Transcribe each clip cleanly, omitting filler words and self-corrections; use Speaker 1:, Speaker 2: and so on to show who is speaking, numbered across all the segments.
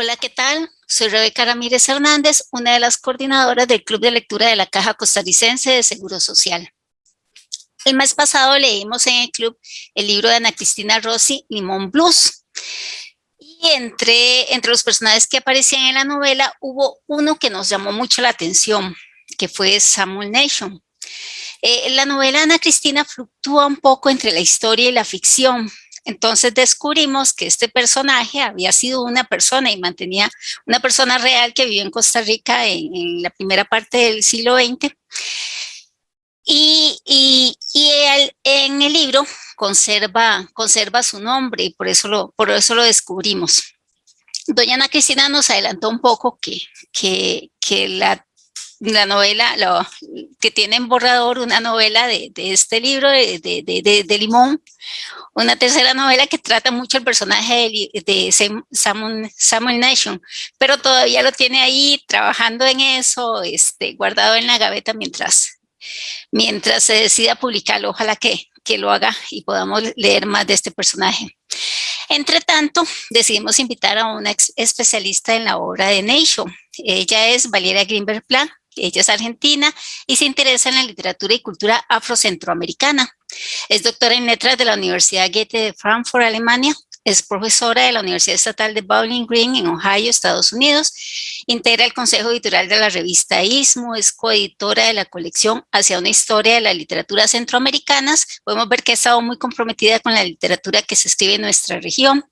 Speaker 1: Hola, ¿qué tal? Soy Rebeca Ramírez Hernández, una de las coordinadoras del Club de Lectura de la Caja Costarricense de Seguro Social. El mes pasado leímos en el club el libro de Ana Cristina Rossi, Limón Blues. Y entre los personajes que aparecían en la novela hubo uno que nos llamó mucho la atención, que fue Samuel Nation. La novela de Ana Cristina fluctúa un poco entre la historia y la ficción. Entonces descubrimos que este personaje había sido una persona y mantenía una persona real que vivió en Costa Rica en la primera parte del siglo XX. Y él, en el libro conserva su nombre y por eso lo descubrimos. Doña Ana Cristina nos adelantó un poco que la novela, que tiene en borrador una novela de este libro de Limón, una tercera novela que trata mucho el personaje de Samuel Nation, pero todavía lo tiene ahí trabajando en eso, guardado en la gaveta mientras se decida publicarlo. Ojalá que lo haga y podamos leer más de este personaje. Entre tanto, decidimos invitar a una especialista en la obra de Nation. Ella es Valeria Grimberg Plan. Ella es argentina y se interesa en la literatura y cultura afrocentroamericana. Es doctora en letras de la Universidad Goethe de Frankfurt, Alemania. Es profesora de la Universidad Estatal de Bowling Green en Ohio, Estados Unidos. Integra el consejo editorial de la revista Istmo. Es coeditora de la colección Hacia una historia de la literatura centroamericanas. Podemos ver que ha estado muy comprometida con la literatura que se escribe en nuestra región.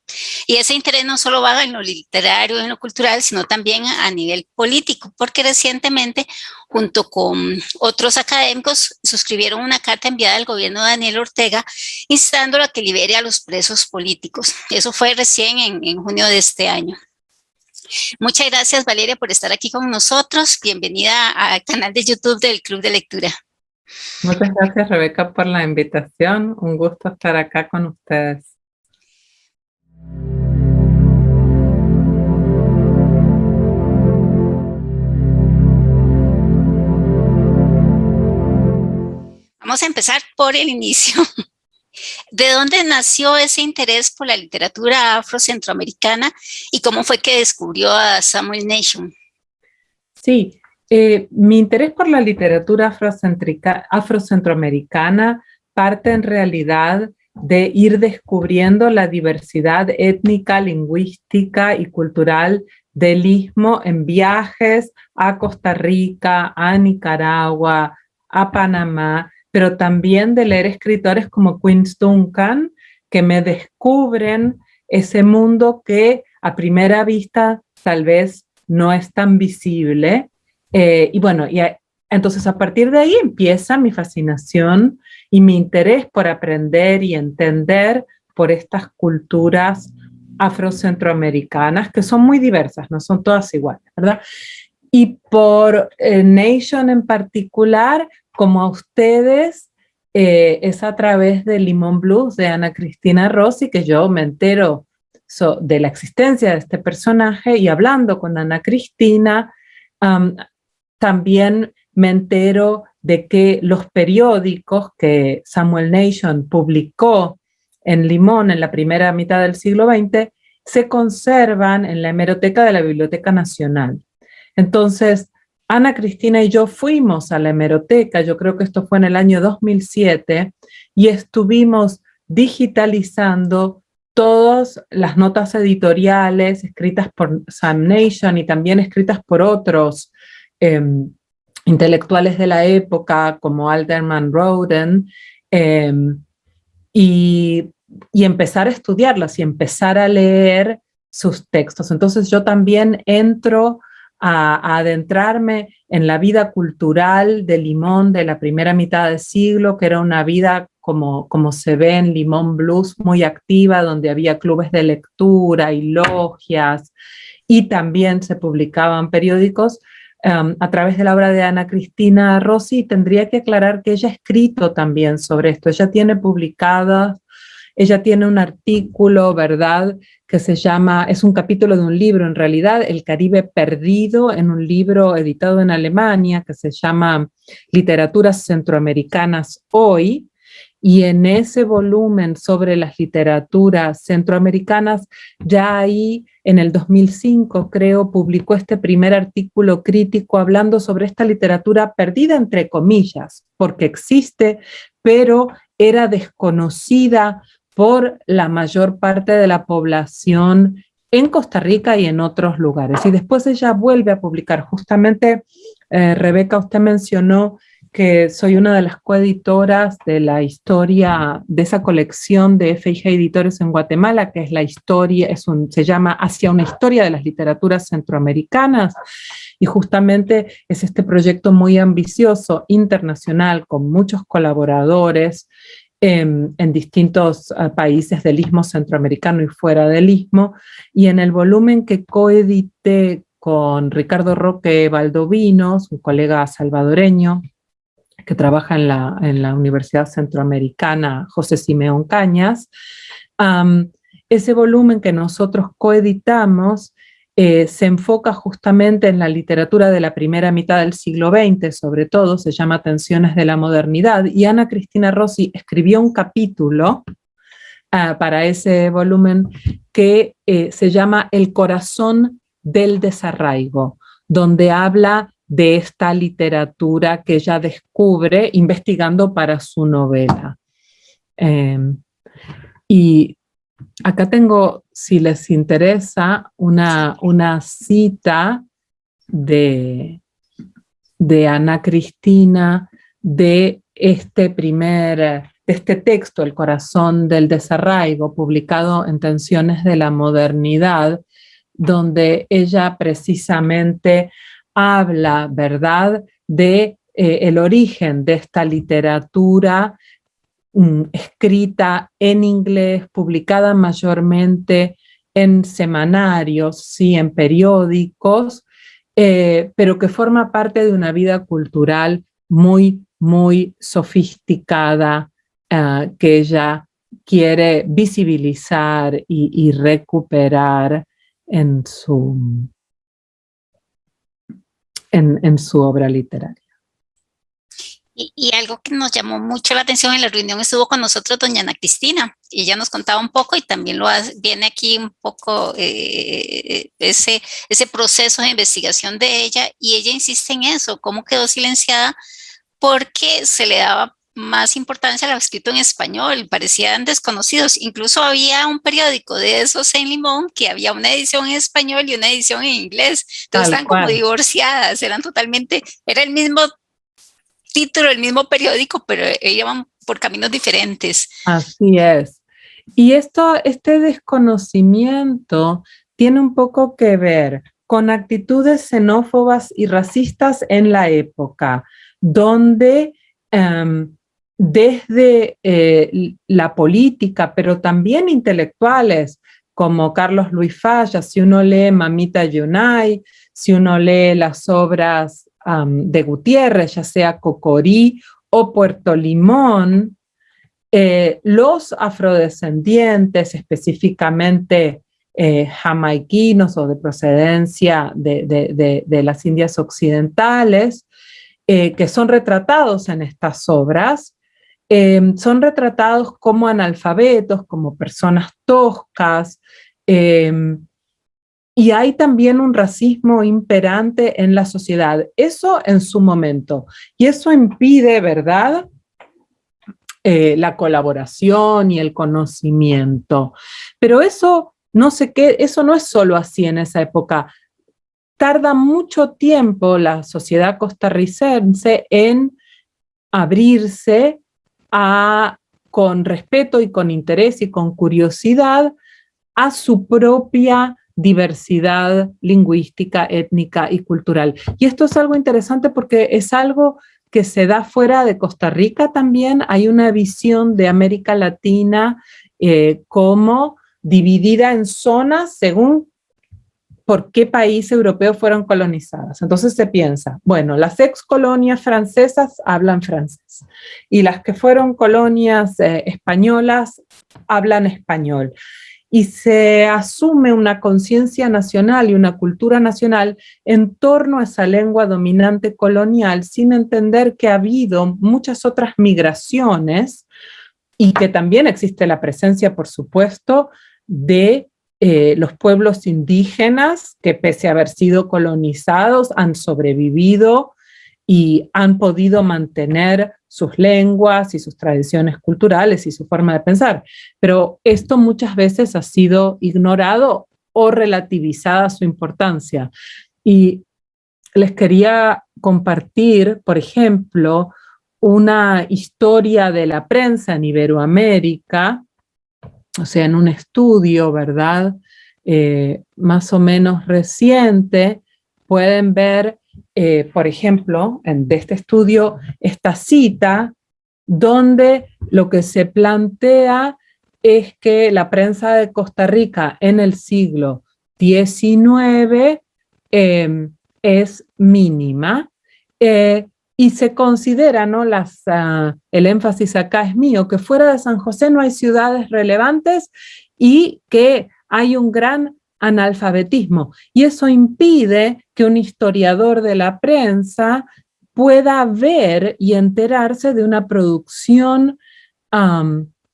Speaker 1: Y ese interés no solo va en lo literario, en lo cultural, sino también a nivel político, porque recientemente, junto con otros académicos, suscribieron una carta enviada al gobierno de Daniel Ortega instándolo a que libere a los presos políticos. Eso fue recién en junio de este año. Muchas gracias, Valeria, por estar aquí con nosotros. Bienvenida al canal de YouTube del Club de Lectura.
Speaker 2: Muchas gracias, Rebeca, por la invitación. Un gusto estar acá con ustedes.
Speaker 1: Vamos a empezar por el inicio. ¿De dónde nació ese interés por la literatura afrocentroamericana y cómo fue que descubrió a Samuel Nation?
Speaker 2: Sí, mi interés por la literatura afrocentroamericana parte en realidad de ir descubriendo la diversidad étnica, lingüística y cultural del Istmo en viajes a Costa Rica, a Nicaragua, a Panamá, pero también de leer escritores como Quince Duncan, que me descubren ese mundo que a primera vista tal vez no es tan visible. Y bueno, entonces a partir de ahí empieza mi fascinación y mi interés por aprender y entender por estas culturas afrocentroamericanas, que son muy diversas, no son todas iguales, ¿verdad? Y por Nation en particular, como a ustedes, es a través de Limón Blues de Ana Cristina Rossi que yo me entero de la existencia de este personaje, y hablando con Ana Cristina, también me entero de que los periódicos que Samuel Nation publicó en Limón en la primera mitad del siglo XX se conservan en la hemeroteca de la Biblioteca Nacional. Entonces, Ana Cristina y yo fuimos a la hemeroteca, yo creo que esto fue en el año 2007, y estuvimos digitalizando todas las notas editoriales escritas por Sam Nation y también escritas por otros intelectuales de la época, como Alderman Roden, y empezar a estudiarlas y empezar a leer sus textos. Entonces yo también entro a adentrarme en la vida cultural de Limón de la primera mitad del siglo, que era una vida como se ve en Limón Blues, muy activa, donde había clubes de lectura y logias, y también se publicaban periódicos a través de la obra de Ana Cristina Rossi. Tendría que aclarar que ella ha escrito también sobre esto, ella tiene publicadas. Ella tiene un artículo, ¿verdad?, que se llama, es un capítulo de un libro en realidad, El Caribe Perdido, en un libro editado en Alemania que se llama Literaturas Centroamericanas Hoy, y en ese volumen sobre las literaturas centroamericanas, ya ahí en el 2005, creo, publicó este primer artículo crítico hablando sobre esta literatura perdida entre comillas, porque existe, pero era desconocida por la mayor parte de la población en Costa Rica y en otros lugares. Y después ella vuelve a publicar. Justamente, Rebeca, usted mencionó que soy una de las coeditoras de la historia de esa colección de F&G Editores en Guatemala, que es la historia, se llama Hacia una historia de las literaturas centroamericanas, y justamente es este proyecto muy ambicioso, internacional, con muchos colaboradores en distintos países del Istmo Centroamericano y fuera del Istmo, y en el volumen que coedité con Ricardo Roque Valdovinos, un colega salvadoreño, que trabaja en la Universidad Centroamericana José Simeón Cañas. Ese volumen que nosotros coeditamos se enfoca justamente en la literatura de la primera mitad del siglo XX, sobre todo, se llama Tensiones de la Modernidad, y Ana Cristina Rossi escribió un capítulo para ese volumen que se llama El corazón del desarraigo, donde habla de esta literatura que ella descubre investigando para su novela. Y acá tengo, si les interesa, una cita de Ana Cristina de este texto, El corazón del desarraigo, publicado en Tensiones de la Modernidad, donde ella precisamente habla, ¿verdad?, de el origen de esta literatura escrita en inglés, publicada mayormente en semanarios, sí, en periódicos, pero que forma parte de una vida cultural muy, muy sofisticada, que ella quiere visibilizar y recuperar en su obra literaria.
Speaker 1: Y algo que nos llamó mucho la atención en la reunión, estuvo con nosotros doña Ana Cristina, y ella nos contaba un poco, y también viene aquí un poco ese proceso de investigación de ella, y ella insiste en eso, cómo quedó silenciada, porque se le daba más importancia a lo escrito en español, parecían desconocidos. Incluso había un periódico de esos en Limón que había una edición en español y una edición en inglés, entonces estaban como divorciadas, eran totalmente, era el mismo título, el mismo periódico, pero iban por caminos diferentes.
Speaker 2: Así es. Y este desconocimiento tiene un poco que ver con actitudes xenófobas y racistas en la época, donde desde la política, pero también intelectuales, como Carlos Luis Falla, si uno lee Mamita Yunay, si uno lee las obras de Gutiérrez, ya sea Cocorí o Puerto Limón, los afrodescendientes, específicamente jamaiquinos o de procedencia de las Indias Occidentales, que son retratados en estas obras, son retratados como analfabetos, como personas toscas, y hay también un racismo imperante en la sociedad. Eso en su momento. Y eso impide, ¿verdad?, la colaboración y el conocimiento. Pero eso no es solo así en esa época. Tarda mucho tiempo la sociedad costarricense en abrirse con respeto y con interés y con curiosidad a su propia diversidad lingüística, étnica y cultural. Y esto es algo interesante porque es algo que se da fuera de Costa Rica también. Hay una visión de América Latina como dividida en zonas según por qué país europeo fueron colonizadas. Entonces se piensa, bueno, las ex colonias francesas hablan francés y las que fueron colonias españolas hablan español. Y se asume una conciencia nacional y una cultura nacional en torno a esa lengua dominante colonial, sin entender que ha habido muchas otras migraciones y que también existe la presencia, por supuesto, de los pueblos indígenas que pese a haber sido colonizados han sobrevivido y han podido mantener sus lenguas y sus tradiciones culturales y su forma de pensar. Pero esto muchas veces ha sido ignorado o relativizada su importancia. Y les quería compartir, por ejemplo, una historia de la prensa en Iberoamérica, o sea, en un estudio, ¿verdad? Más o menos reciente, pueden ver, por ejemplo, de este estudio, esta cita donde lo que se plantea es que la prensa de Costa Rica en el siglo XIX es mínima, y se considera, ¿no? El énfasis acá es mío, que fuera de San José no hay ciudades relevantes y que hay un gran analfabetismo. Y eso impide que un historiador de la prensa pueda ver y enterarse de una producción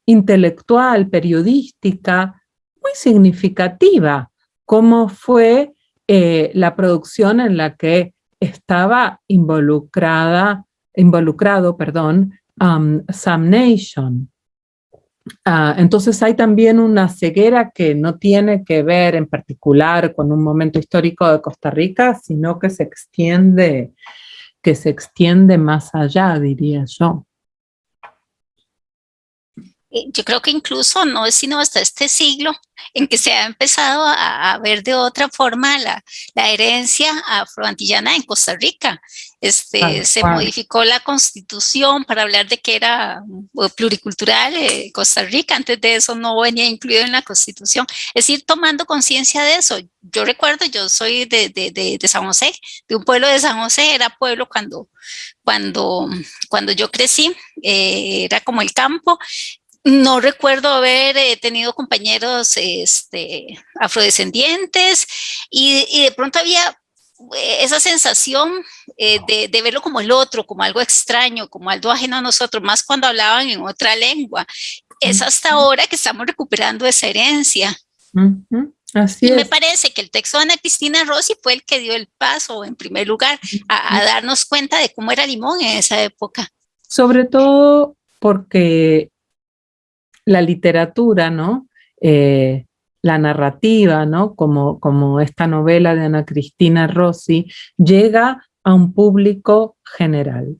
Speaker 2: intelectual, periodística, muy significativa, como fue la producción en la que estaba involucrado, Sam Nation. Entonces hay también una ceguera que no tiene que ver en particular con un momento histórico de Costa Rica, sino que se extiende más allá, diría yo.
Speaker 1: Yo creo que incluso no es sino hasta este siglo en que se ha empezado a ver de otra forma la herencia afroantillana en Costa Rica. Se modificó la constitución para hablar de que era pluricultural Costa Rica. Antes de eso no venía incluido en la constitución. Es ir tomando conciencia de eso. Yo recuerdo, yo soy de San José, de un pueblo de San José, era pueblo cuando yo crecí, era como el campo. No recuerdo haber tenido compañeros afrodescendientes y de pronto había esa sensación de verlo como el otro, como algo extraño, como algo ajeno a nosotros, más cuando hablaban en otra lengua. Es hasta ahora que estamos recuperando esa herencia.
Speaker 2: Así
Speaker 1: y
Speaker 2: es.
Speaker 1: Me parece que el texto de Ana Cristina Rossi fue el que dio el paso, en primer lugar, a darnos cuenta de cómo era Limón en esa época.
Speaker 2: Sobre todo porque la literatura, ¿no? La narrativa, ¿no? Como esta novela de Ana Cristina Rossi, llega a un público general.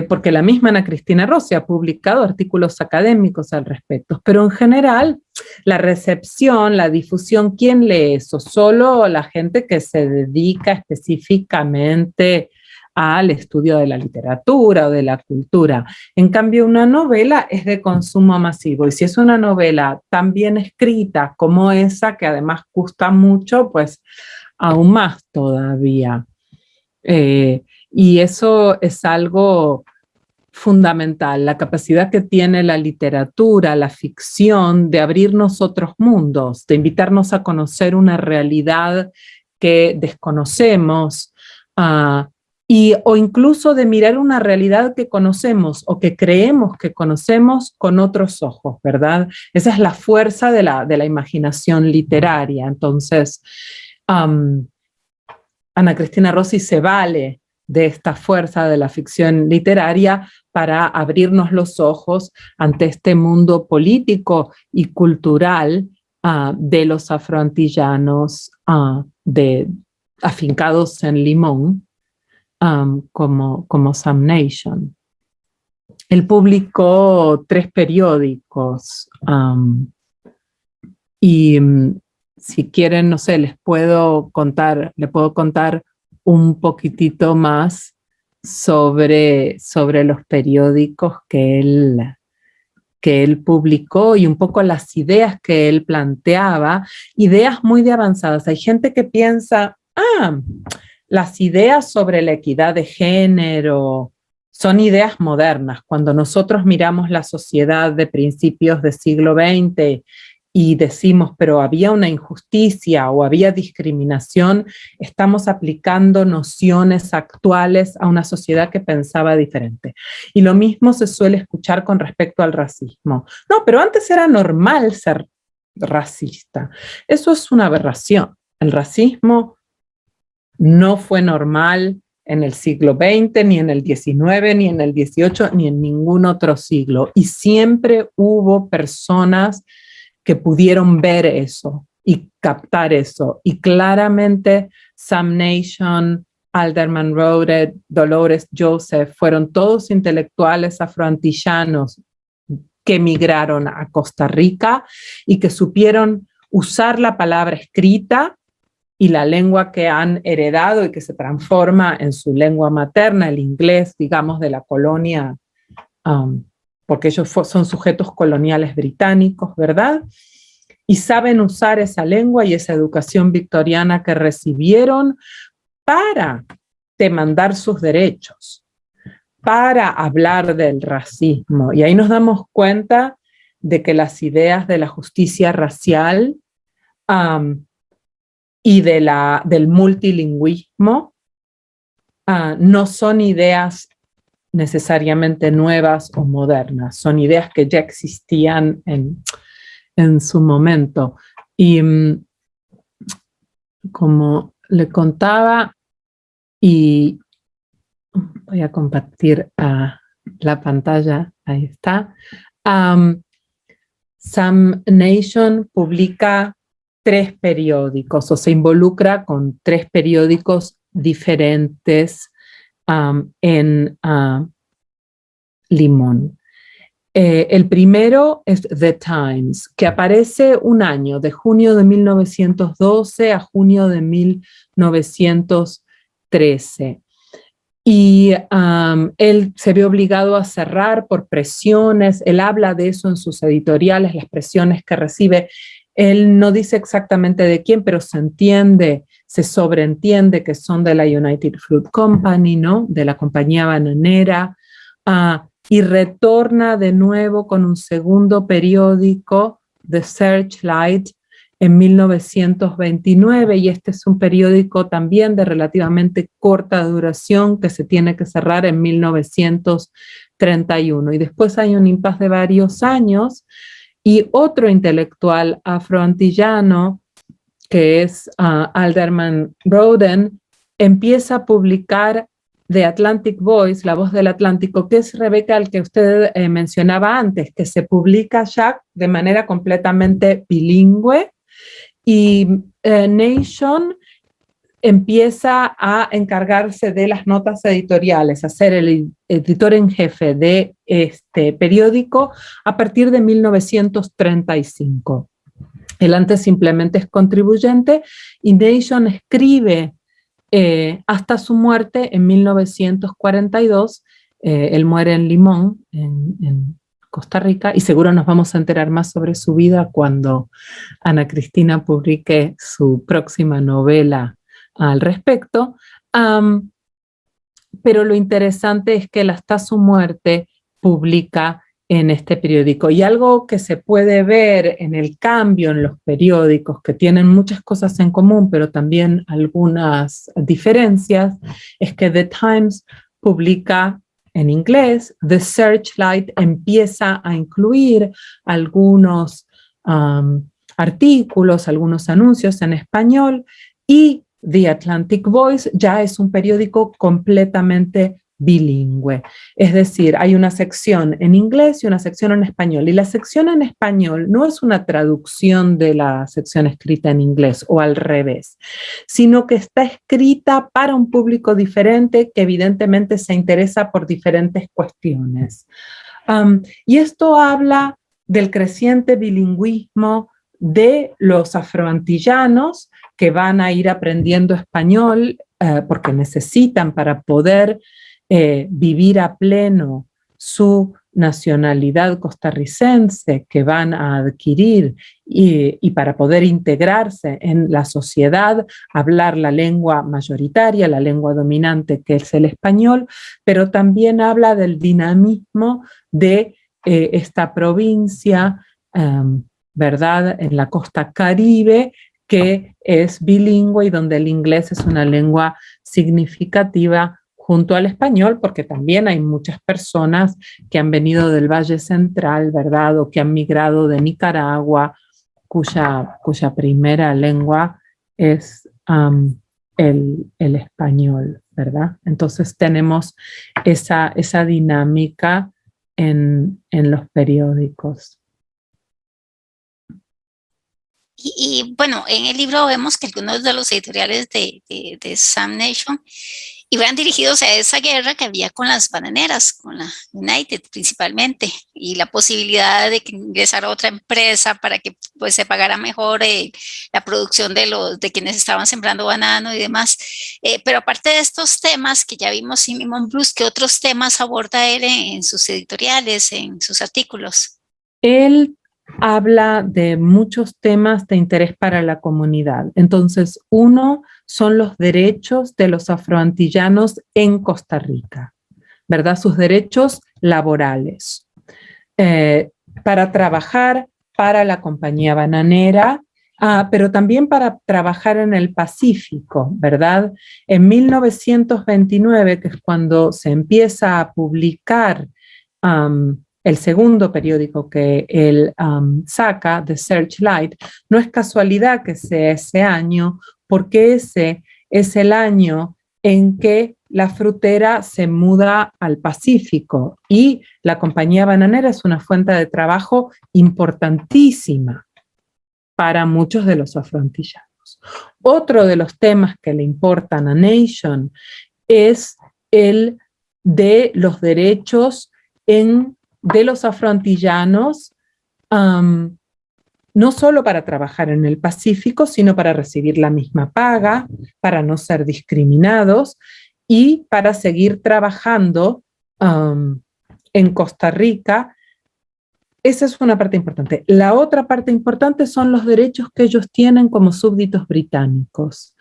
Speaker 2: Porque la misma Ana Cristina Rossi ha publicado artículos académicos al respecto, pero en general la recepción, la difusión, ¿quién lee eso? Solo la gente que se dedica específicamente al estudio de la literatura o de la cultura. En cambio, una novela es de consumo masivo, y si es una novela tan bien escrita como esa, que además gusta mucho, pues aún más todavía. Y eso es algo fundamental, la capacidad que tiene la literatura, la ficción, de abrirnos otros mundos, de invitarnos a conocer una realidad que desconocemos, o incluso de mirar una realidad que conocemos o que creemos que conocemos con otros ojos, ¿verdad? Esa es la fuerza de la imaginación literaria. Entonces, Ana Cristina Rossi se vale de esta fuerza de la ficción literaria para abrirnos los ojos ante este mundo político y cultural de los afroantillanos afincados en Limón, como Sam Nation. Él publicó 3 periódicos y si quieren, no sé, le puedo contar un poquitito más sobre los periódicos que él publicó y un poco las ideas que él planteaba, ideas muy avanzadas. Hay gente que piensa, las ideas sobre la equidad de género son ideas modernas. Cuando nosotros miramos la sociedad de principios del siglo XX y decimos, pero había una injusticia o había discriminación, estamos aplicando nociones actuales a una sociedad que pensaba diferente. Y lo mismo se suele escuchar con respecto al racismo. No, pero antes era normal ser racista. Eso es una aberración. El racismo no fue normal en el siglo XX, ni en el XIX, ni en el XVIII, ni en ningún otro siglo. Y siempre hubo personas que pudieron ver eso y captar eso. Y claramente Sam Nation, Alderman Rhodes, Dolores Joseph, fueron todos intelectuales afroantillanos que emigraron a Costa Rica y que supieron usar la palabra escrita y la lengua que han heredado y que se transforma en su lengua materna, el inglés, digamos, de la colonia, porque ellos son sujetos coloniales británicos, ¿verdad? Y saben usar esa lengua y esa educación victoriana que recibieron para demandar sus derechos, para hablar del racismo. Y ahí nos damos cuenta de que las ideas de la justicia racial y del multilingüismo no son ideas necesariamente nuevas o modernas, son ideas que ya existían en su momento. Y como le contaba, y voy a compartir la pantalla, ahí está. Sam Nation publica 3 periódicos, o se involucra con 3 periódicos diferentes en Limón. El primero es The Times, que aparece un año, de junio de 1912 a junio de 1913. Y él se ve obligado a cerrar por presiones, él habla de eso en sus editoriales, las presiones que recibe. Él no dice exactamente de quién, pero se entiende, se sobreentiende que son de la United Fruit Company, ¿no? De la compañía bananera, y retorna de nuevo con un segundo periódico, The Searchlight, en 1929, y este es un periódico también de relativamente corta duración que se tiene que cerrar en 1931. Y después hay un impasse de varios años, y otro intelectual afroantillano, que es Alderman Rhodes, empieza a publicar The Atlantic Voice, La Voz del Atlántico, que es, Rebeca, el que usted mencionaba antes, que se publica ya de manera completamente bilingüe, y Nation empieza a encargarse de las notas editoriales, a ser el editor en jefe de este periódico a partir de 1935. Él antes simplemente es contribuyente, y Nation escribe hasta su muerte en 1942. Él muere en Limón, en Costa Rica, y seguro nos vamos a enterar más sobre su vida cuando Ana Cristina publique su próxima novela al respecto. Pero lo interesante es que él hasta su muerte publica en este periódico. Y algo que se puede ver en el cambio en los periódicos, que tienen muchas cosas en común, pero también algunas diferencias, es que The Times publica en inglés, The Searchlight empieza a incluir algunos artículos, algunos anuncios en español, y The Atlantic Voice ya es un periódico completamente bilingüe. Es decir, hay una sección en inglés y una sección en español. Y la sección en español no es una traducción de la sección escrita en inglés o al revés, sino que está escrita para un público diferente que evidentemente se interesa por diferentes cuestiones. Y esto habla del creciente bilingüismo de los afroantillanos, que van a ir aprendiendo español porque necesitan, para poder vivir a pleno su nacionalidad costarricense, que van a adquirir, y para poder integrarse en la sociedad, hablar la lengua mayoritaria, la lengua dominante, que es el español, pero también habla del dinamismo de esta provincia ¿verdad? En la costa Caribe, que es bilingüe y donde el inglés es una lengua significativa junto al español, porque también hay muchas personas que han venido del Valle Central, ¿verdad? O que han migrado de Nicaragua, cuya primera lengua es el español, ¿verdad? Entonces tenemos esa dinámica en los periódicos.
Speaker 1: Y bueno, en el libro vemos que algunos de los editoriales de Sam Nation iban dirigidos a esa guerra que había con las bananeras, con la United principalmente, y la posibilidad de que ingresara otra empresa para que pues, se pagara mejor la producción de quienes estaban sembrando banano y demás. Pero aparte de estos temas que ya vimos en Limón Blues, ¿qué otros temas aborda él en sus editoriales, en sus artículos?
Speaker 2: Él habla de muchos temas de interés para la comunidad. Entonces, uno son los derechos de los afroantillanos en Costa Rica, ¿verdad? Sus derechos laborales. Para trabajar para la compañía bananera, pero también para trabajar en el Pacífico, ¿verdad? En 1929, que es cuando se empieza a publicar el segundo periódico que él saca, The Searchlight, no es casualidad que sea ese año, porque ese es el año en que la frutera se muda al Pacífico y la compañía bananera es una fuente de trabajo importantísima para muchos de los afroantillanos. Otro de los temas que le importan a Nation es el de los derechos de los afroantillanos, no solo para trabajar en el Pacífico, sino para recibir la misma paga, para no ser discriminados y para seguir trabajando en Costa Rica. Esa es una parte importante. La otra parte importante son los derechos que ellos tienen como súbditos británicos.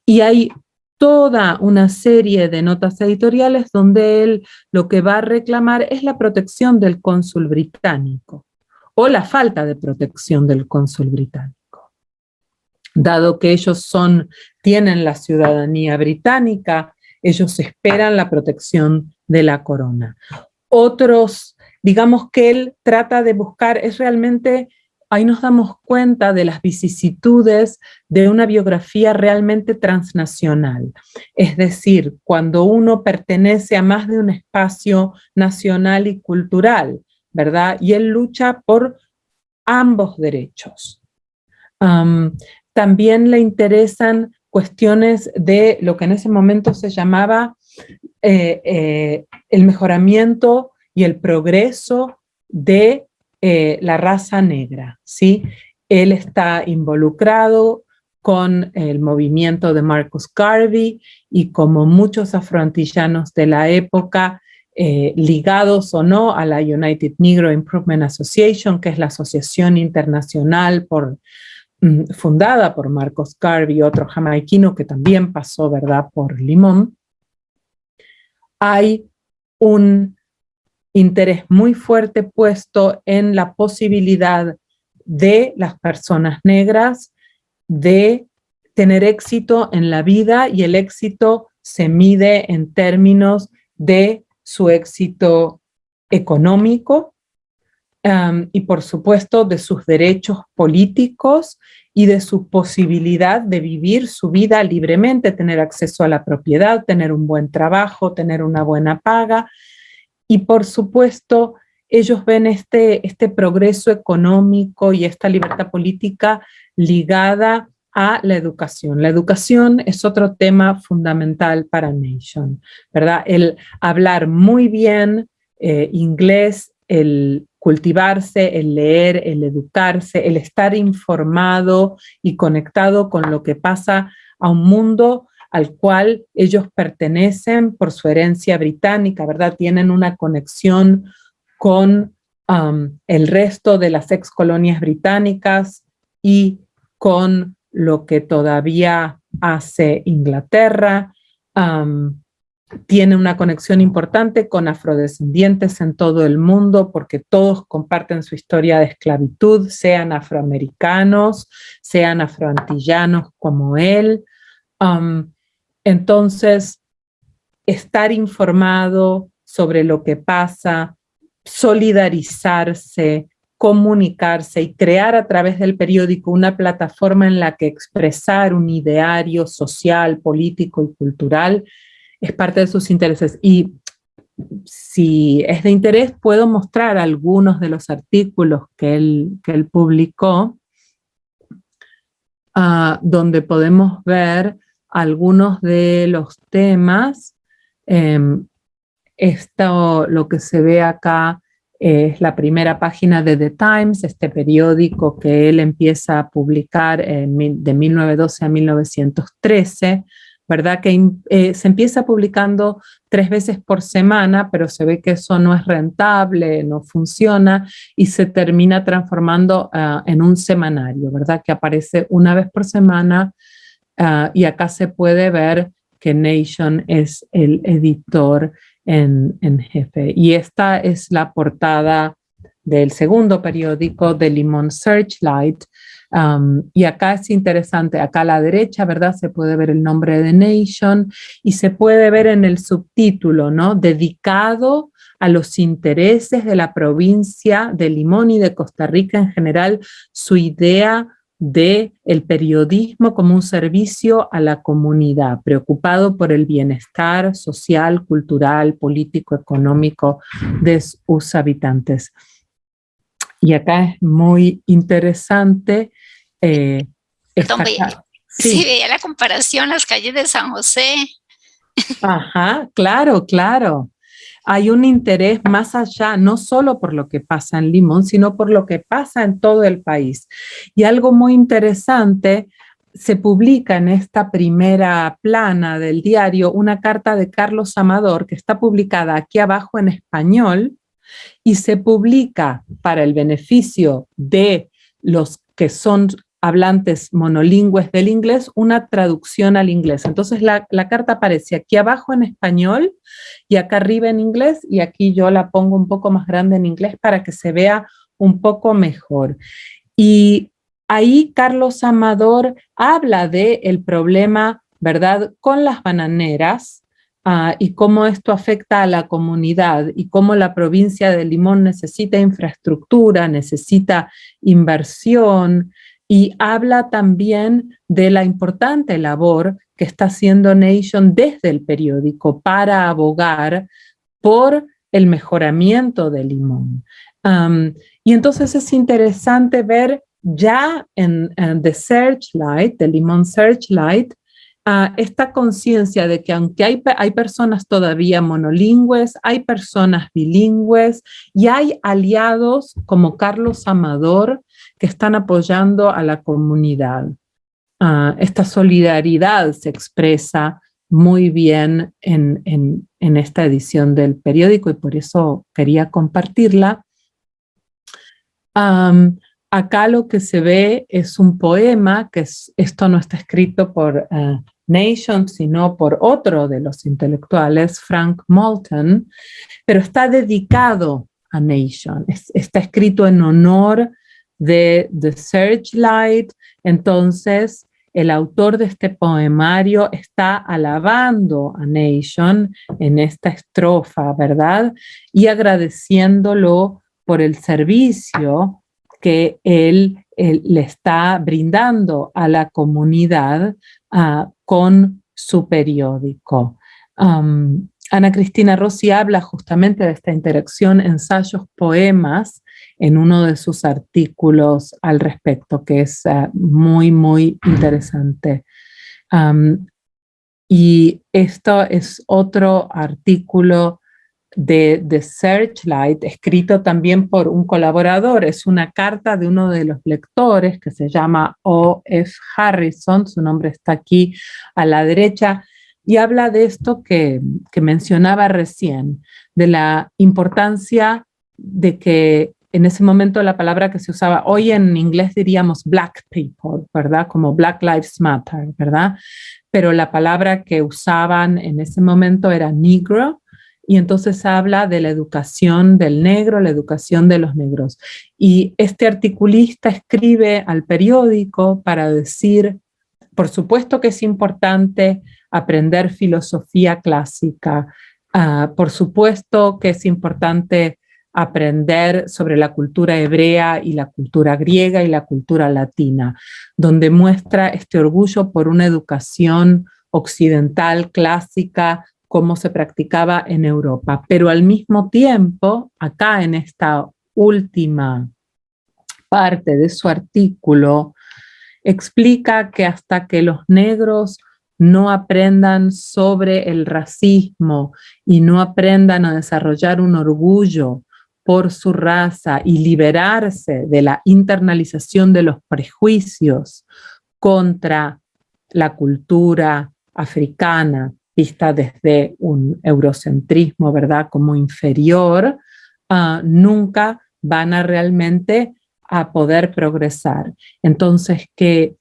Speaker 2: Y hay toda una serie de notas editoriales donde él lo que va a reclamar es la protección del cónsul británico o la falta de protección del cónsul británico. Dado que ellos tienen la ciudadanía británica, ellos esperan la protección de la corona. Otros, digamos que él trata de buscar, es realmente, ahí nos damos cuenta de las vicisitudes de una biografía realmente transnacional. Es decir, cuando uno pertenece a más de un espacio nacional y cultural, ¿verdad? Y él lucha por ambos derechos. También le interesan cuestiones de lo que en ese momento se llamaba el mejoramiento y el progreso de la raza negra, ¿sí? Él está involucrado con el movimiento de Marcus Garvey y como muchos afroantillanos de la época, ligados o no a la United Negro Improvement Association, que es la asociación internacional fundada por Marcus Garvey, otro jamaiquino que también pasó, ¿verdad?, por Limón. Hay un interés muy fuerte puesto en la posibilidad de las personas negras de tener éxito en la vida, y el éxito se mide en términos de su éxito económico y por supuesto de sus derechos políticos y de su posibilidad de vivir su vida libremente, tener acceso a la propiedad, tener un buen trabajo, tener una buena paga. Y por supuesto, ellos ven este progreso económico y esta libertad política ligada a la educación. La educación es otro tema fundamental para Nation, ¿verdad? El hablar muy bien inglés, el cultivarse, el leer, el educarse, el estar informado y conectado con lo que pasa a un mundo al cual ellos pertenecen por su herencia británica, ¿verdad? Tienen una conexión con el resto de las ex colonias británicas y con lo que todavía hace Inglaterra. tiene una conexión importante con afrodescendientes en todo el mundo porque todos comparten su historia de esclavitud, sean afroamericanos, sean afroantillanos como él. Entonces, estar informado sobre lo que pasa, solidarizarse, comunicarse y crear a través del periódico una plataforma en la que expresar un ideario social, político y cultural es parte de sus intereses. Y si es de interés, puedo mostrar algunos de los artículos que él publicó, donde podemos ver algunos de los temas. Esto, lo que se ve acá es la primera página de The Times, este periódico que él empieza a publicar de 1912 a 1913, ¿verdad? Que se empieza publicando 3 veces por semana, pero se ve que eso no es rentable, no funciona, y se termina transformando en un semanario, ¿verdad? Que aparece una vez por semana, y acá se puede ver que Nation es el editor en jefe. Y esta es la portada del segundo periódico, de Le Monde Searchlight. Y acá es interesante, acá a la derecha, ¿verdad? Se puede ver el nombre de Nation y se puede ver en el subtítulo, ¿no? Dedicado a los intereses de la provincia de Limón y de Costa Rica en general, su idea de el periodismo como un servicio a la comunidad, preocupado por el bienestar social, cultural, político, económico de sus habitantes. Y acá es muy interesante.
Speaker 1: Sí, veía la comparación, las calles de San José.
Speaker 2: Ajá, claro, claro. Hay un interés más allá, no solo por lo que pasa en Limón, sino por lo que pasa en todo el país. Y algo muy interesante, se publica en esta primera plana del diario una carta de Carlos Amador que está publicada aquí abajo en español y se publica para el beneficio de los que son hablantes monolingües del inglés, una traducción al inglés. Entonces la carta aparece aquí abajo en español y acá arriba en inglés, y aquí yo la pongo un poco más grande en inglés para que se vea un poco mejor. Y ahí Carlos Amador habla del problema, ¿verdad?, con las bananeras, y cómo esto afecta a la comunidad y cómo la provincia de Limón necesita infraestructura, necesita inversión, y habla también de la importante labor que está haciendo Nation desde el periódico para abogar por el mejoramiento de Limón. Y entonces es interesante ver ya en The Searchlight, The Limón Searchlight, esta conciencia de que aunque hay personas todavía monolingües, hay personas bilingües y hay aliados como Carlos Amador que están apoyando a la comunidad. Esta solidaridad se expresa muy bien en esta edición del periódico y por eso quería compartirla. Acá lo que se ve es un poema, esto no está escrito por Nation, sino por otro de los intelectuales, Frank Moulton, pero está dedicado a Nation, está escrito en honor de The Searchlight. Entonces el autor de este poemario está alabando a Nation en esta estrofa, ¿verdad? Y agradeciéndolo por el servicio que él le está brindando a la comunidad con su periódico. Ana Cristina Rossi habla justamente de esta interacción, ensayos, poemas, en uno de sus artículos al respecto, que es muy, muy interesante. Y esto es otro artículo de The Searchlight, escrito también por un colaborador. Es una carta de uno de los lectores que se llama O.F. Harrison, su nombre está aquí a la derecha, y habla de esto que mencionaba recién, de la importancia de que en ese momento la palabra que se usaba, hoy en inglés diríamos black people, ¿verdad? Como Black Lives Matter, ¿verdad? Pero la palabra que usaban en ese momento era negro, y entonces habla de la educación del negro, la educación de los negros. Y este articulista escribe al periódico para decir, por supuesto que es importante aprender filosofía clásica, por supuesto que es importante aprender sobre la cultura hebrea y la cultura griega y la cultura latina, donde muestra este orgullo por una educación occidental clásica como se practicaba en Europa. Pero al mismo tiempo, acá en esta última parte de su artículo, explica que hasta que los negros no aprendan sobre el racismo y no aprendan a desarrollar un orgullo por su raza y liberarse de la internalización de los prejuicios contra la cultura africana, vista desde un eurocentrismo, ¿verdad?, como inferior, nunca van a realmente a poder progresar. Entonces, que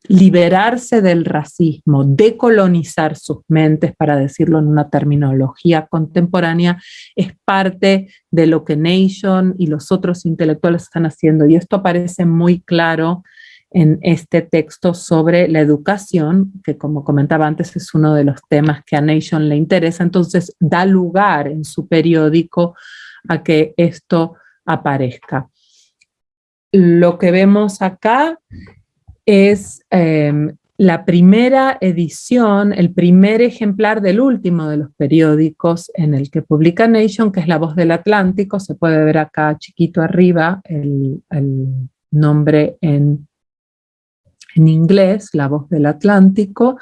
Speaker 2: liberarse del racismo, decolonizar sus mentes, para decirlo en una terminología contemporánea, es parte de lo que Nation y los otros intelectuales están haciendo. Y esto aparece muy claro en este texto sobre la educación, que como comentaba antes es uno de los temas que a Nation le interesa. Entonces da lugar en su periódico a que esto aparezca. Lo que vemos acá es la primera edición, el primer ejemplar del último de los periódicos en el que publica Nation, que es La Voz del Atlántico. Se puede ver acá chiquito arriba el nombre en inglés, La Voz del Atlántico,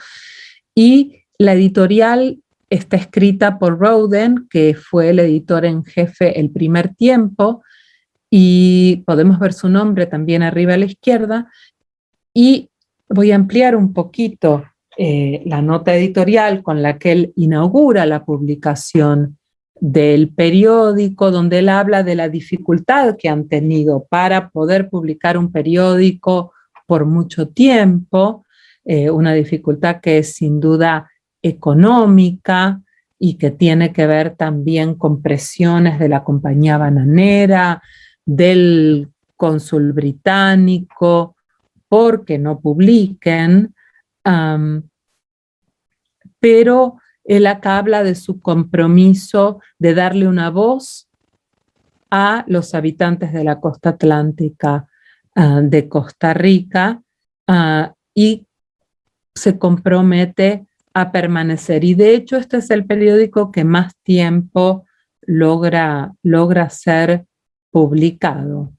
Speaker 2: y la editorial está escrita por Rowden, que fue el editor en jefe el primer tiempo, y podemos ver su nombre también arriba a la izquierda. Y voy a ampliar un poquito la nota editorial con la que él inaugura la publicación del periódico, donde él habla de la dificultad que han tenido para poder publicar un periódico por mucho tiempo, una dificultad que es sin duda económica y que tiene que ver también con presiones de la compañía bananera, del cónsul británico, porque no publiquen, pero él acá habla de su compromiso de darle una voz a los habitantes de la costa atlántica de Costa Rica, y se compromete a permanecer. Y de hecho este es el periódico que más tiempo logra ser publicado.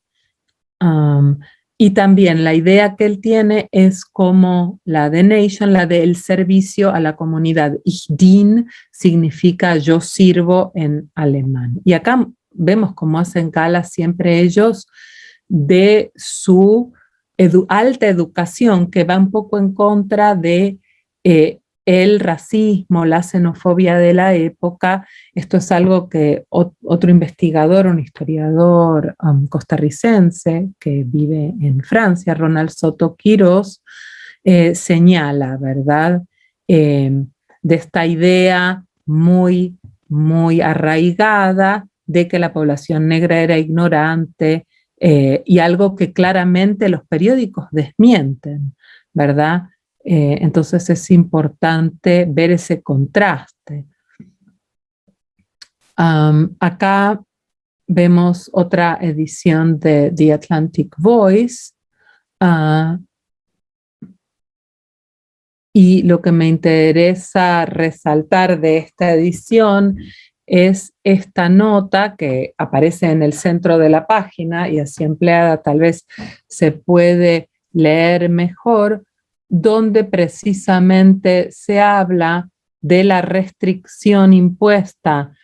Speaker 2: Y también la idea que él tiene es como la de Nation, la del servicio a la comunidad. Ich dien significa yo sirvo en alemán. Y acá vemos cómo hacen gala siempre ellos de su alta educación, que va un poco en contra de el racismo, la xenofobia de la época. Esto es algo que otro investigador, un historiador costarricense que vive en Francia, Ronald Soto Quirós, señala, ¿verdad? De esta idea muy, muy arraigada de que la población negra era ignorante, y algo que claramente los periódicos desmienten, ¿verdad? Entonces es importante ver ese contraste. Acá vemos otra edición de The Atlantic Voice, y lo que me interesa resaltar de esta edición es esta nota que aparece en el centro de la página, y así empleada tal vez se puede leer mejor, donde precisamente se habla de la restricción impuesta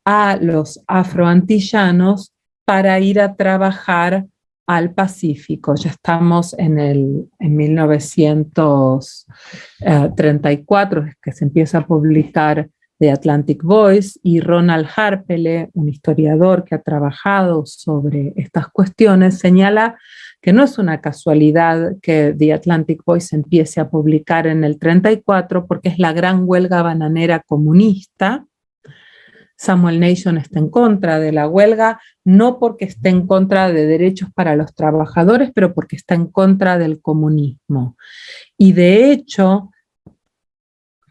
Speaker 2: a los afroantillanos para ir a trabajar al Pacífico. Ya estamos en 1934, que se empieza a publicar The Atlantic Voice, y Ronald Harpele, un historiador que ha trabajado sobre estas cuestiones, señala que no es una casualidad que The Atlantic Voice empiece a publicar en el 34, porque es la gran huelga bananera comunista. Samuel Nation está en contra de la huelga, no porque esté en contra de derechos para los trabajadores, pero porque está en contra del comunismo. Y de hecho,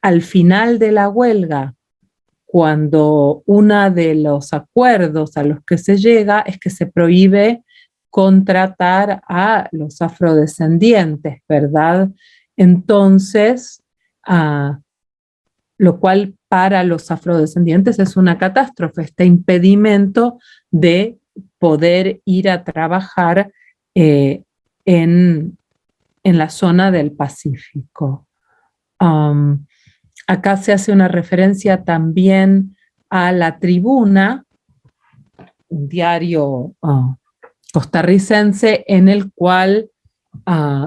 Speaker 2: al final de la huelga, cuando uno de los acuerdos a los que se llega es que se prohíbe contratar a los afrodescendientes, ¿verdad? Entonces, lo cual para los afrodescendientes es una catástrofe, este impedimento de poder ir a trabajar en la zona del Pacífico. Acá se hace una referencia también a La Tribuna, un diario costarricense en el cual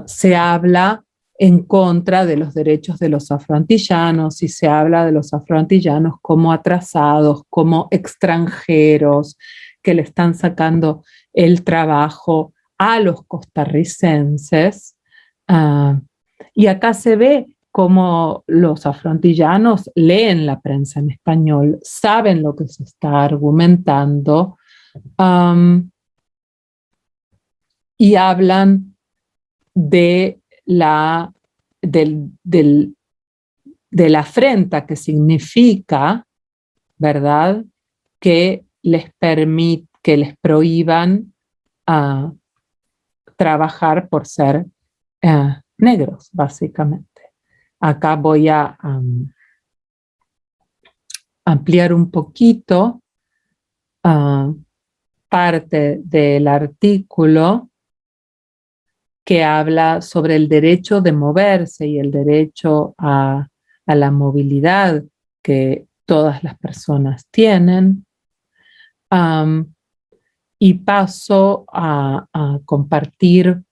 Speaker 2: se habla en contra de los derechos de los afroantillanos y se habla de los afroantillanos como atrasados, como extranjeros que le están sacando el trabajo a los costarricenses. Y acá se ve cómo los afroantillanos leen la prensa en español, saben lo que se está argumentando y hablan de la afrenta que significa, ¿verdad?, que les prohíban trabajar por ser negros, básicamente. Acá voy a ampliar un poquito parte del artículo que habla sobre el derecho de moverse y el derecho a la movilidad que todas las personas tienen. Y paso a compartir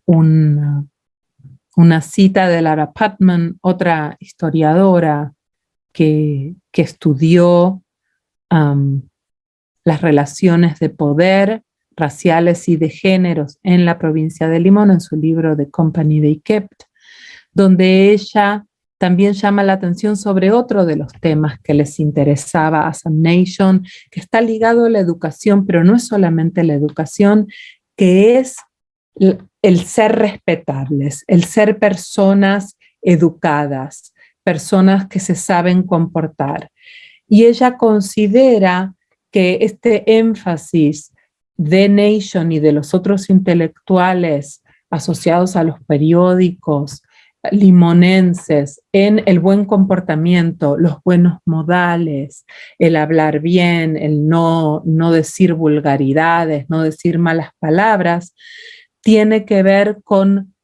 Speaker 2: una cita de Lara Putman, otra historiadora que estudió las relaciones de poder raciales y de géneros en la provincia de Limón, en su libro The Company They Kept, donde ella también llama la atención sobre otro de los temas que les interesaba a Sam Nation, que está ligado a la educación, pero no es solamente la educación, que es el ser respetables, el ser personas educadas, personas que se saben comportar. Y ella considera que este énfasis de Nation y de los otros intelectuales asociados a los periódicos limonenses en el buen comportamiento, los buenos modales, el hablar bien, el no decir vulgaridades, no decir malas palabras, tiene que ver con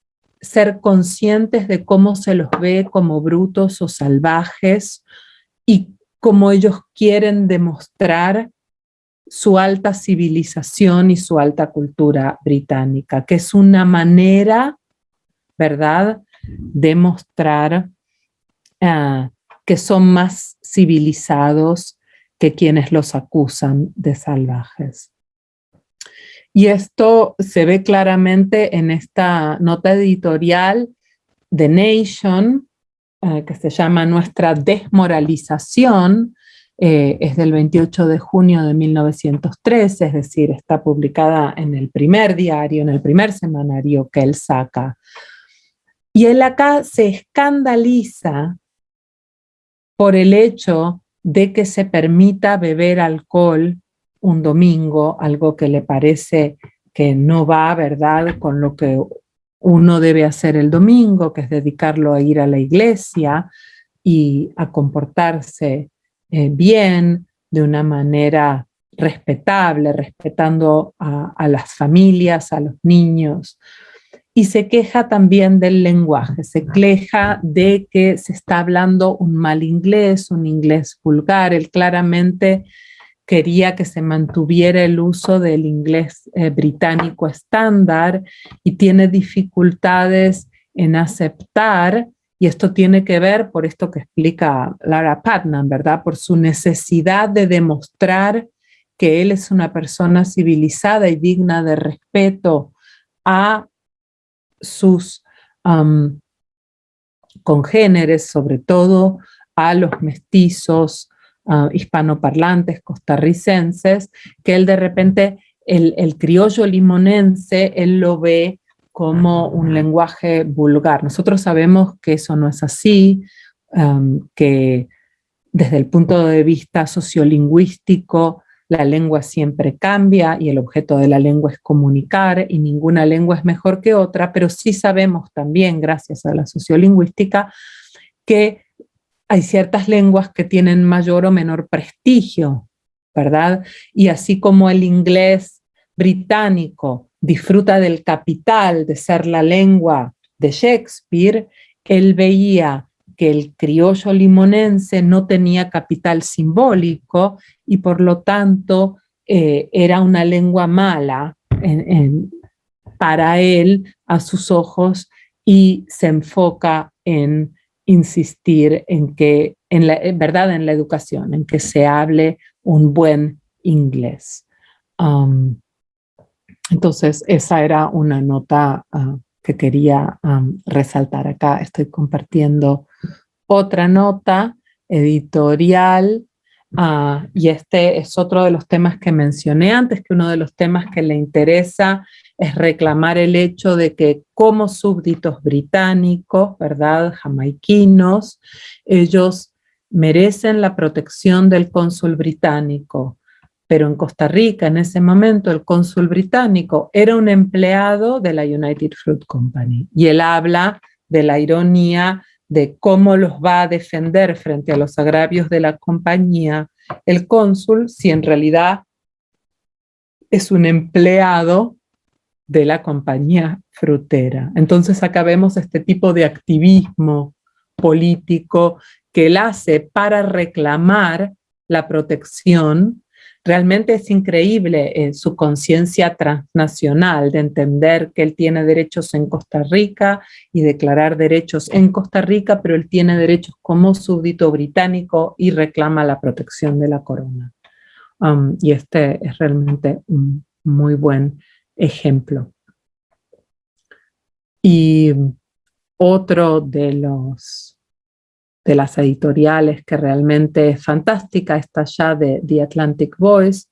Speaker 2: ser conscientes de cómo se los ve como brutos o salvajes y cómo ellos quieren demostrar su alta civilización y su alta cultura británica, que es una manera, ¿verdad?, de mostrar que son más civilizados que quienes los acusan de salvajes. Y esto se ve claramente en esta nota editorial de Nation, que se llama Nuestra desmoralización, es del 28 de junio de 1913, es decir, está publicada en el primer diario, en el primer semanario que él saca. Y él acá se escandaliza por el hecho de que se permita beber alcohol un domingo, algo que le parece que no va, ¿verdad?, con lo que uno debe hacer el domingo, que es dedicarlo a ir a la iglesia y a comportarse bien, de una manera respetable, respetando a las familias, a los niños. Y se queja también del lenguaje, se queja de que se está hablando un mal inglés, un inglés vulgar. Él claramente quería que se mantuviera el uso del inglés británico estándar y tiene dificultades en aceptar Y esto tiene que ver, por esto que explica Lara Putnam, ¿verdad? Por su necesidad de demostrar que él es una persona civilizada y digna de respeto a sus congéneres, sobre todo a los mestizos hispanoparlantes costarricenses, que él de repente, el criollo limonense, él lo ve como un lenguaje vulgar. Nosotros sabemos que eso no es así, que desde el punto de vista sociolingüístico, la lengua siempre cambia y el objeto de la lengua es comunicar y ninguna lengua es mejor que otra, pero sí sabemos también, gracias a la sociolingüística, que hay ciertas lenguas que tienen mayor o menor prestigio, ¿verdad? Y así como el inglés británico disfruta del capital de ser la lengua de Shakespeare, él veía que el criollo limonense no tenía capital simbólico y por lo tanto era una lengua mala para él, a sus ojos, y se enfoca en insistir en que, en verdad, en la educación, en que se hable un buen inglés. Entonces, esa era una nota que quería resaltar. Acá estoy compartiendo otra nota editorial, y este es otro de los temas que mencioné antes, que uno de los temas que le interesa es reclamar el hecho de que como súbditos británicos, ¿verdad?, jamaiquinos, ellos merecen la protección del cónsul británico. Pero en Costa Rica, en ese momento, el cónsul británico era un empleado de la United Fruit Company. Y él habla de la ironía de cómo los va a defender frente a los agravios de la compañía el cónsul, si en realidad es un empleado de la compañía frutera. Entonces acá vemos este tipo de activismo político que él hace para reclamar la protección. Realmente es increíble su conciencia transnacional de entender que él tiene derechos en Costa Rica y declarar derechos en Costa Rica, pero él tiene derechos como súbdito británico y reclama la protección de la corona. Y este es realmente un muy buen ejemplo. Y otro de las editoriales que realmente es fantástica, está ya de The Atlantic Voice,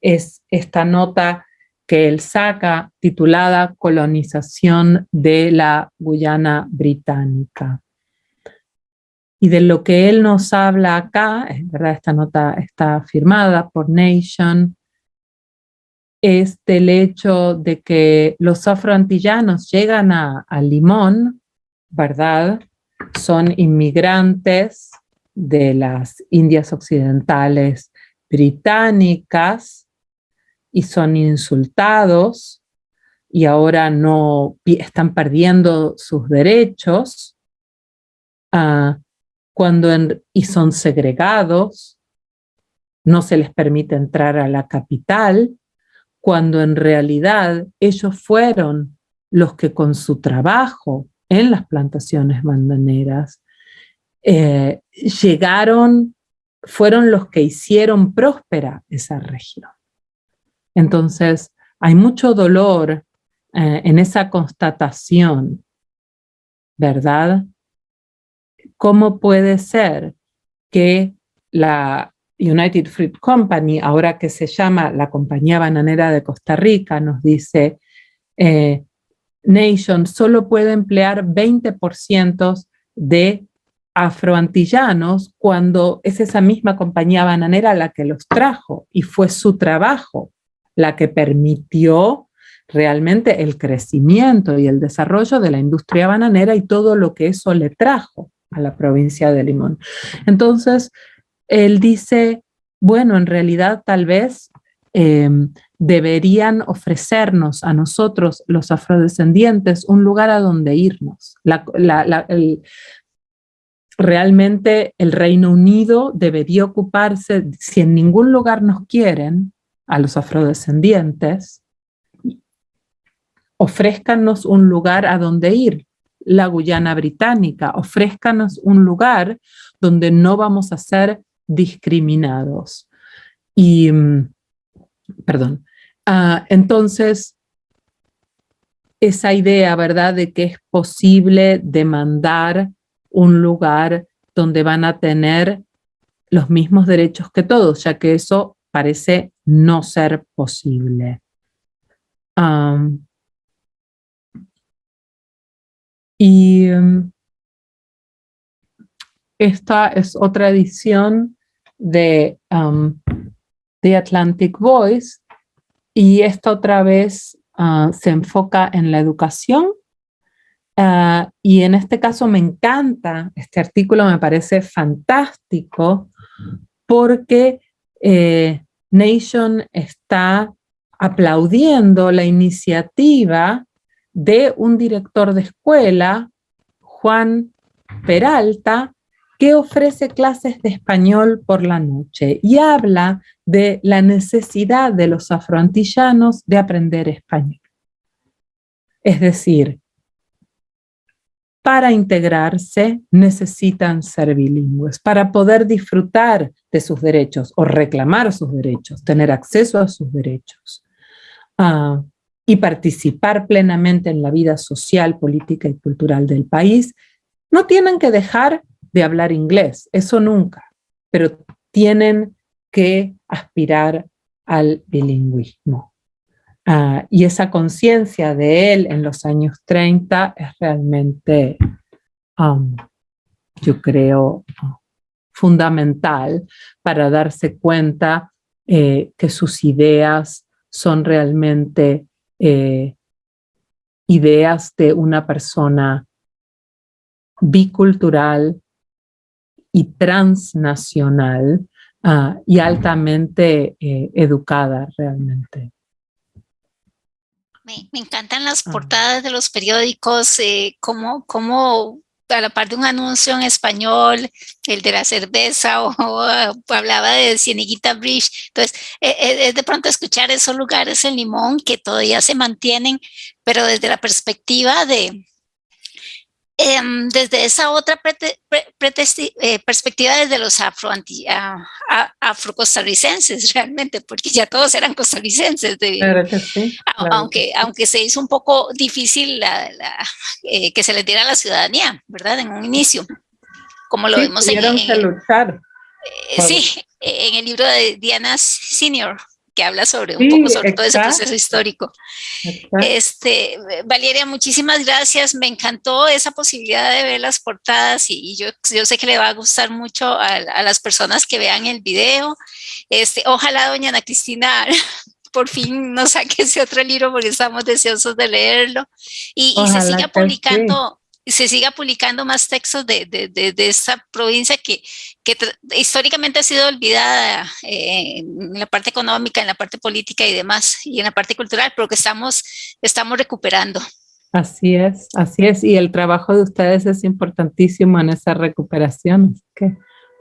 Speaker 2: es esta nota que él saca titulada Colonización de la Guyana Británica. Y de lo que él nos habla acá, es verdad, esta nota está firmada por Nation, es del hecho de que los afroantillanos llegan a Limón, ¿verdad? Son inmigrantes de las Indias Occidentales británicas y son insultados y ahora no están perdiendo sus derechos y son segregados, no se les permite entrar a la capital, cuando en realidad ellos fueron los que con su trabajo en las plantaciones bandaneras fueron los que hicieron próspera esa región. Entonces, hay mucho dolor en esa constatación, ¿verdad? ¿Cómo puede ser que la United Fruit Company, ahora que se llama la Compañía Bananera de Costa Rica, nos dice, Nation solo puede emplear 20% de afroantillanos cuando es esa misma compañía bananera la que los trajo y fue su trabajo la que permitió realmente el crecimiento y el desarrollo de la industria bananera y todo lo que eso le trajo a la provincia de Limón. Entonces, él dice, bueno, en realidad tal vez deberían ofrecernos a nosotros, los afrodescendientes, un lugar a donde irnos. Realmente el Reino Unido debería ocuparse, si en ningún lugar nos quieren, a los afrodescendientes, ofrézcanos un lugar a donde ir. la Guyana Británica. Ofrézcanos un lugar donde no vamos a ser discriminados. Y, perdón, entonces, esa idea, ¿verdad?, de que es posible demandar un lugar donde van a tener los mismos derechos que todos, ya que eso parece no ser posible. Esta es otra edición de The Atlantic Voice, y esta otra vez se enfoca en la educación, y en este caso me encanta, este artículo me parece fantástico, porque Nation está aplaudiendo la iniciativa de un director de escuela, Juan Peralta, que ofrece clases de español por la noche y habla de la necesidad de los afroantillanos de aprender español. Es decir, para integrarse necesitan ser bilingües, para poder disfrutar de sus derechos o reclamar sus derechos, tener acceso a sus derechos y participar plenamente en la vida social, política y cultural del país. No tienen que dejar de hablar inglés, eso nunca, pero tienen que aspirar al bilingüismo. Y esa conciencia de él en los años 30 es realmente, yo creo, fundamental para darse cuenta que sus ideas son realmente ideas de una persona bicultural y transnacional y altamente educada realmente.
Speaker 1: Me encantan las portadas de los periódicos, como a la par de un anuncio en español, el de la cerveza, o hablaba de Cieneguita Bridge. Entonces, es de pronto escuchar esos lugares en Limón que todavía se mantienen, pero desde la perspectiva desde esa otra perspectiva, desde los afrocostarricenses realmente, porque ya todos eran costarricenses.
Speaker 2: Claro que sí, claro
Speaker 1: aunque se hizo un poco difícil que se les diera la ciudadanía, ¿verdad? En un inicio, como lo vimos
Speaker 2: en luchar.
Speaker 1: Sí, en el libro de Diana Senior, que habla sobre un poco sobre todo ese proceso histórico. Valeria, muchísimas gracias. Me encantó esa posibilidad de ver las portadas, y yo sé que le va a gustar mucho a las personas que vean el video. Ojalá doña Ana Cristina por fin nos saque ese otro libro, porque estamos deseosos de leerlo, y se siga publicando. Sí. Se siga publicando más textos de esta provincia que históricamente ha sido olvidada en la parte económica, en la parte política y demás, y en la parte cultural, pero que estamos recuperando.
Speaker 2: Así es, y el trabajo de ustedes es importantísimo en esa recuperación.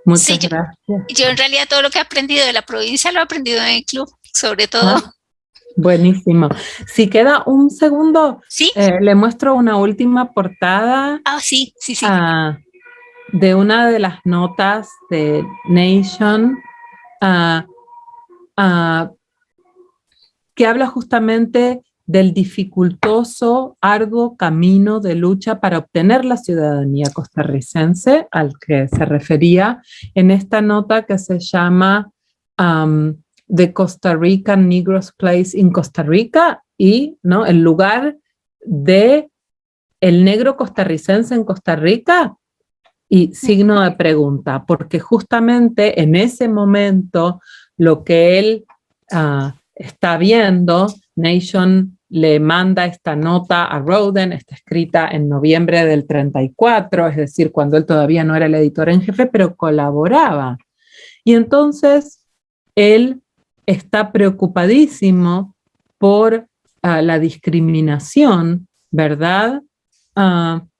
Speaker 2: Muchas gracias.
Speaker 1: Yo en realidad todo lo que he aprendido de la provincia lo he aprendido en el club, sobre todo.
Speaker 2: Buenísimo. Si queda un segundo,
Speaker 1: ¿sí?
Speaker 2: Le muestro una última portada.
Speaker 1: Sí.
Speaker 2: De una de las notas de Nation, que habla justamente del dificultoso, arduo camino de lucha para obtener la ciudadanía costarricense al que se refería en esta nota, que se llama The Costa Rican Negro's Place in Costa Rica, y ¿no? el lugar de el negro costarricense en Costa Rica, y signo de pregunta, porque justamente en ese momento lo que él está viendo, Nation le manda esta nota a Rowden, está escrita en noviembre del 34, es decir, cuando él todavía no era el editor en jefe, pero colaboraba. Y entonces él está preocupadísimo por la discriminación, ¿verdad?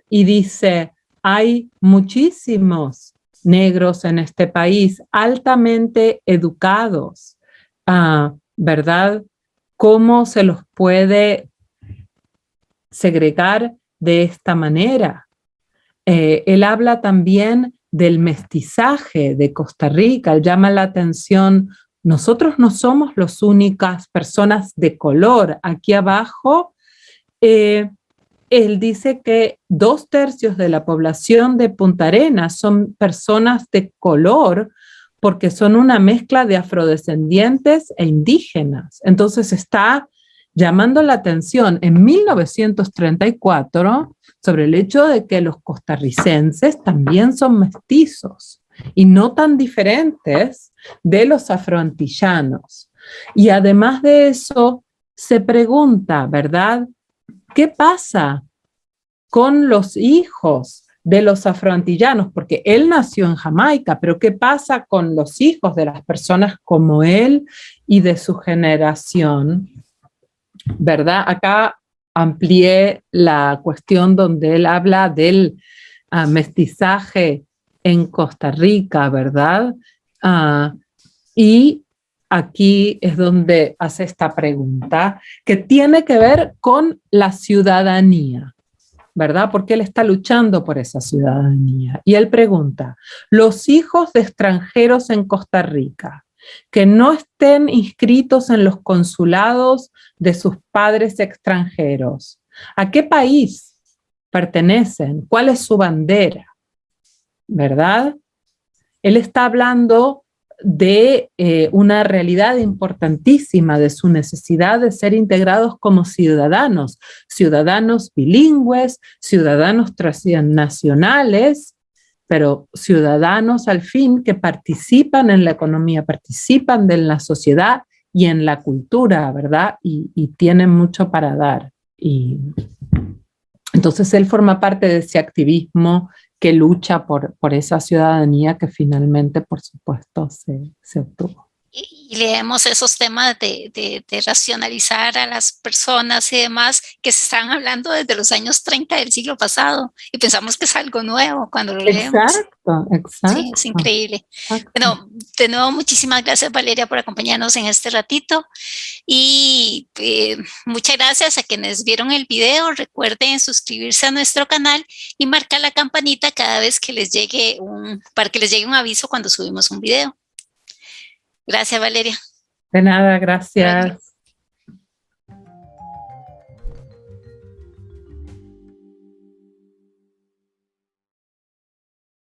Speaker 2: Y dice, hay muchísimos negros en este país, altamente educados, ¿verdad? ¿Cómo se los puede segregar de esta manera. Él habla también del mestizaje de Costa Rica, él llama la atención, nosotros no somos las únicas personas de color. Aquí abajo, él dice que 2/3 de la población de Punta Arenas son personas de color porque son una mezcla de afrodescendientes e indígenas. Entonces está llamando la atención en 1934 sobre el hecho de que los costarricenses también son mestizos y no tan diferentes de los afroantillanos. Y además de eso, se pregunta, ¿verdad? ¿Qué pasa con los hijos de los afroantillanos? Porque él nació en Jamaica, pero ¿qué pasa con los hijos de las personas como él y de su generación? ¿Verdad? Acá amplié la cuestión donde él habla del mestizaje en Costa Rica, ¿verdad? Y aquí es donde hace esta pregunta que tiene que ver con la ciudadanía, ¿verdad? Porque él está luchando por esa ciudadanía. Y él pregunta, los hijos de extranjeros en Costa Rica que no estén inscritos en los consulados de sus padres extranjeros, ¿a qué país pertenecen? ¿Cuál es su bandera? ¿Verdad? Él está hablando de una realidad importantísima, de su necesidad de ser integrados como ciudadanos, ciudadanos bilingües, ciudadanos transnacionales, pero ciudadanos al fin que participan en la economía, participan en la sociedad y en la cultura, ¿verdad? Y tienen mucho para dar. Y entonces él forma parte de ese activismo que lucha por esa ciudadanía que finalmente, por supuesto, se obtuvo.
Speaker 1: Y leemos esos temas de racionalizar a las personas y demás que se están hablando desde los años 30 del siglo pasado y pensamos que es algo nuevo cuando lo leemos.
Speaker 2: Exacto.
Speaker 1: Sí, es increíble. Exacto. Bueno, de nuevo, muchísimas gracias, Valeria, por acompañarnos en este ratito y muchas gracias a quienes vieron el video. Recuerden suscribirse a nuestro canal y marcar la campanita cada vez que les llegue para que les llegue un aviso cuando subimos un video. Gracias, Valeria.
Speaker 2: De nada, gracias.